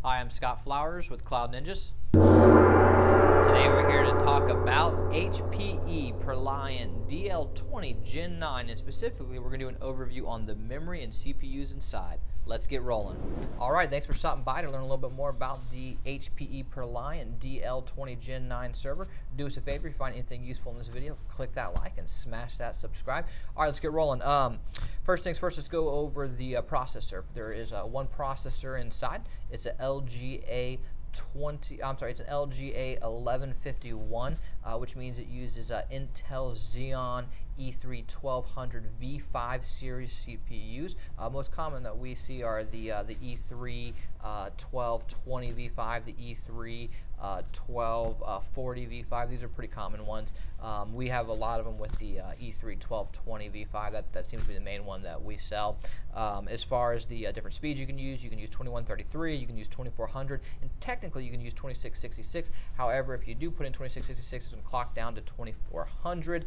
Hi, I'm Scott Flowers with Cloud Ninjas. Today we're here to talk about HPE ProLiant DL20 Gen9, and specifically we're going to do an overview on the memory and CPUs inside. Let's get rolling. Alright, thanks for stopping by to learn a little bit more about the HPE ProLiant DL20 Gen9 server. Do us a favor, if you find anything useful in this video, click that like and smash that subscribe. Alright, let's get rolling. First things first, let's go over the processor. There is one processor inside. It's an LGA 1151, which means it uses Intel Xeon E3-1200 V5 series CPUs. Most common that we see are the E3-1220v5, the E3-1240v5. These are pretty common ones. We have a lot of them with the E3-1220v5. That seems to be the main one that we sell. As far as the different speeds you can use 2133, you can use 2400, and technically you can use 2666. However, if you do put in 2666, it's going to clock down to 2400.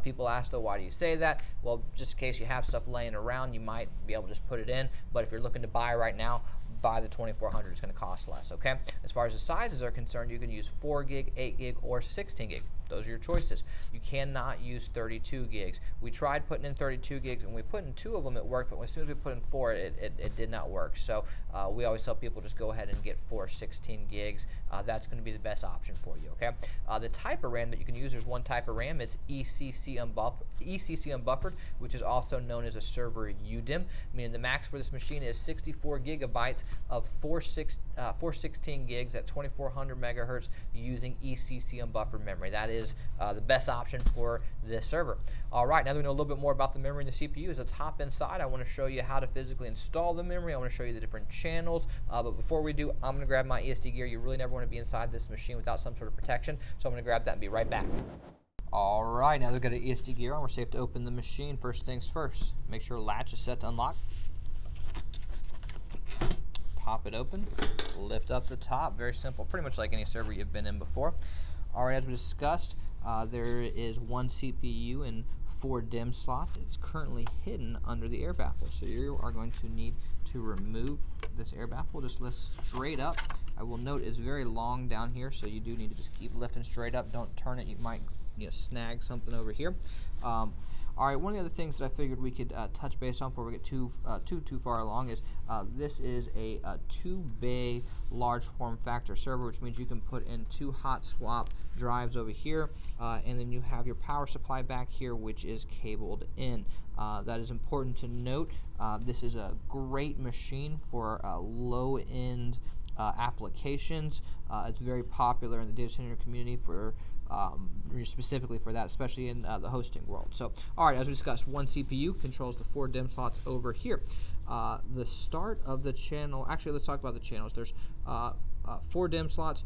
People ask, though, why do you say that? Well, just in case you have stuff laying around, you might be able to just put it in. But if you're looking to buy right now, buy the 2400. It's going to cost less, okay? As far as the sizes are concerned, you can use 4 gig, 8 gig, or 16 gig. Those are your choices. You cannot use 32 gigs. We tried putting in 32 gigs, and we put in 2 of them, it worked, but as soon as we put in 4, it did not work. So we always tell people just go ahead and get 4 16 gigs. That's going to be the best option for you, okay? The type of RAM that you can use, there's one type of RAM. It's ECC Unbuffered, which is also known as a server UDIMM, meaning the max for this machine is 64 gigabytes of 416 gigs at 2400 megahertz using ECC Unbuffered memory. That is the best option for this server. All right, now that we know a little bit more about the memory and the CPUs, let's hop inside. I want to show you how to physically install the memory. I want to show you the different channels, but before we do, I'm going to grab my ESD gear. You really never want to be inside this machine without some sort of protection, so I'm going to grab that and be right back. All right, now that we've got an ESD gear on, we're safe to open the machine. First things first, make sure latch is set to unlock. Pop it open, lift up the top, very simple, pretty much like any server you've been in before. All right, as we discussed, there is one CPU and 4 DIMM slots. It's currently hidden under the air baffle, so you are going to need to remove this air baffle. Just lift straight up. I will note it's very long down here, so you do need to just keep lifting straight up. Don't turn it. You might snag something over here. All right, one of the other things that I figured we could touch base on before we get too far along is this is a 2-bay large form factor server, which means you can put in 2 hot swap drives over here, and then you have your power supply back here, which is cabled in. That is important to note. This is a great machine for low-end applications. It's very popular in the data center community for specifically for that, especially in the hosting world. So, all right, as we discussed, one CPU controls the 4 DIMM slots over here. The start of the channel, actually, let's talk about the channels. There's 4 DIMM slots,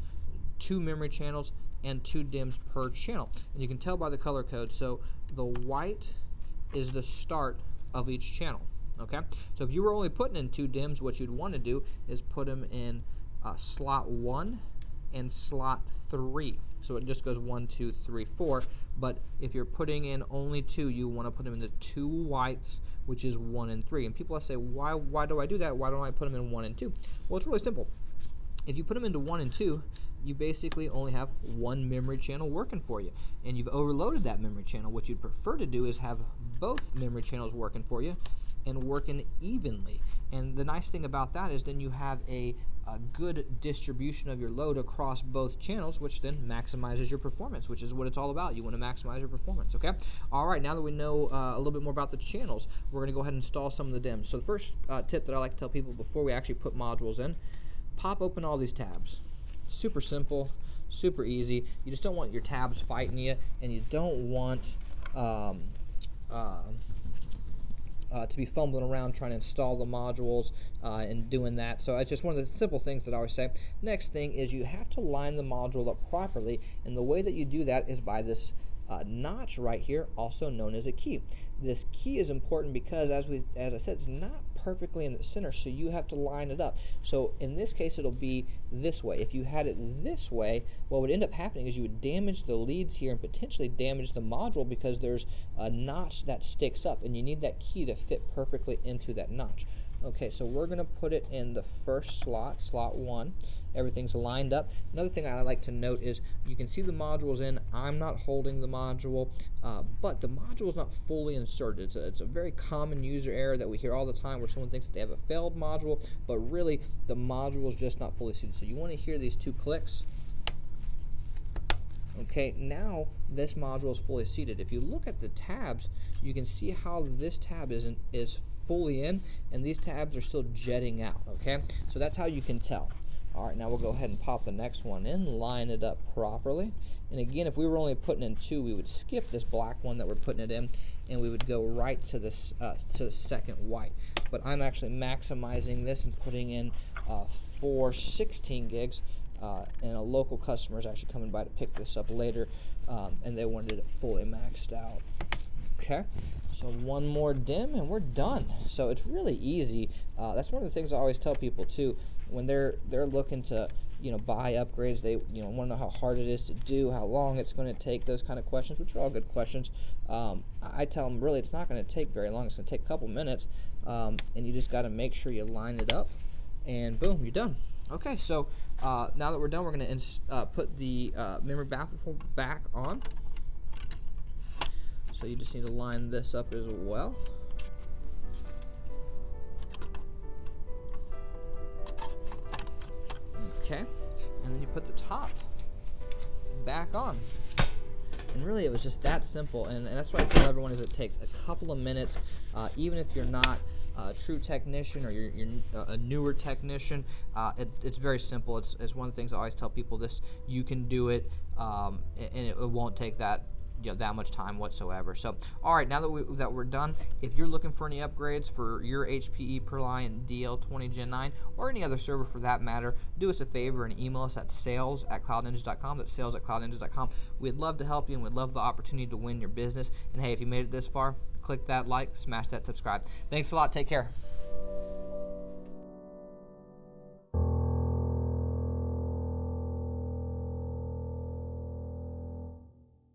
2 memory channels, and 2 DIMMs per channel. And you can tell by the color code. So the white is the start of each channel. Okay. So if you were only putting in 2 DIMMs, what you'd want to do is put them in slot 1 and slot 3. So it just goes 1, 2, 3, 4. But if you're putting in only 2, you want to put them in the 2 whites, which is 1 and 3. And people say, why do I do that? Why don't I put them in 1 and 2? Well, it's really simple. If you put them into 1 and 2, you basically only have 1 memory channel working for you, and you've overloaded that memory channel. What you'd prefer to do is have both memory channels working for you and working evenly. And the nice thing about that is then you have a good distribution of your load across both channels, which then maximizes your performance, which is what it's all about. You want to maximize your performance, okay? All right, now that we know a little bit more about the channels, we're going to go ahead and install some of the DIMMs. So the first tip that I like to tell people before we actually put modules in, pop open all these tabs. Super simple, super easy. You just don't want your tabs fighting you, and you don't want to be fumbling around trying to install the modules and doing that. So it's just one of the simple things that I always say. Next thing is you have to line the module up properly, and the way that you do that is by this notch right here, also known as a key. This key is important because, as I said, it's not perfectly in the center, so you have to line it up. So in this case, it'll be this way. If you had it this way, what would end up happening is you would damage the leads here and potentially damage the module because there's a notch that sticks up, and you need that key to fit perfectly into that notch. Okay, so we're going to put it in the first slot, slot 1. Everything's lined up. Another thing I like to note is you can see the module's in. I'm not holding the module, but the module is not fully inserted. It's a very common user error that we hear all the time where someone thinks that they have a failed module, but really the module is just not fully seated. So you want to hear these 2 clicks. Okay, now this module is fully seated. If you look at the tabs, you can see how this tab is fully in, and these tabs are still jetting out. Okay, so that's how you can tell. All right, now we'll go ahead and pop the next one in, line it up properly. And again, if we were only putting in 2, we would skip this black one that we're putting it in, and we would go right to this to the second white. But I'm actually maximizing this and putting in 4 16 gigs. And a local customer is actually coming by to pick this up later, and they wanted it fully maxed out. Okay, so one more DIMM and we're done. So it's really easy. That's one of the things I always tell people too, when they're looking to buy upgrades. They want to know how hard it is to do, how long it's going to take, those kind of questions, which are all good questions. I tell them really it's not going to take very long. It's going to take a couple minutes, and you just got to make sure you line it up, and boom, you're done. Okay, so now that we're done, we're going to put the memory baffle back on. So you just need to line this up as well. Okay, and then you put the top back on. And really, it was just that simple, and that's what I tell everyone is it takes a couple of minutes, even if you're not a true technician or you're a newer technician. It's very simple. It's one of the things I always tell people. This, you can do it, and it won't take that much time whatsoever. So, all right, now that we're done, if you're looking for any upgrades for your HPE ProLiant DL20 Gen9 or any other server for that matter, do us a favor and email us at sales@cloudninja.com. That's sales@cloudninja.com. We'd love to help you, and we'd love the opportunity to win your business. And hey, if you made it this far, click that like, smash that subscribe. Thanks a lot. Take care.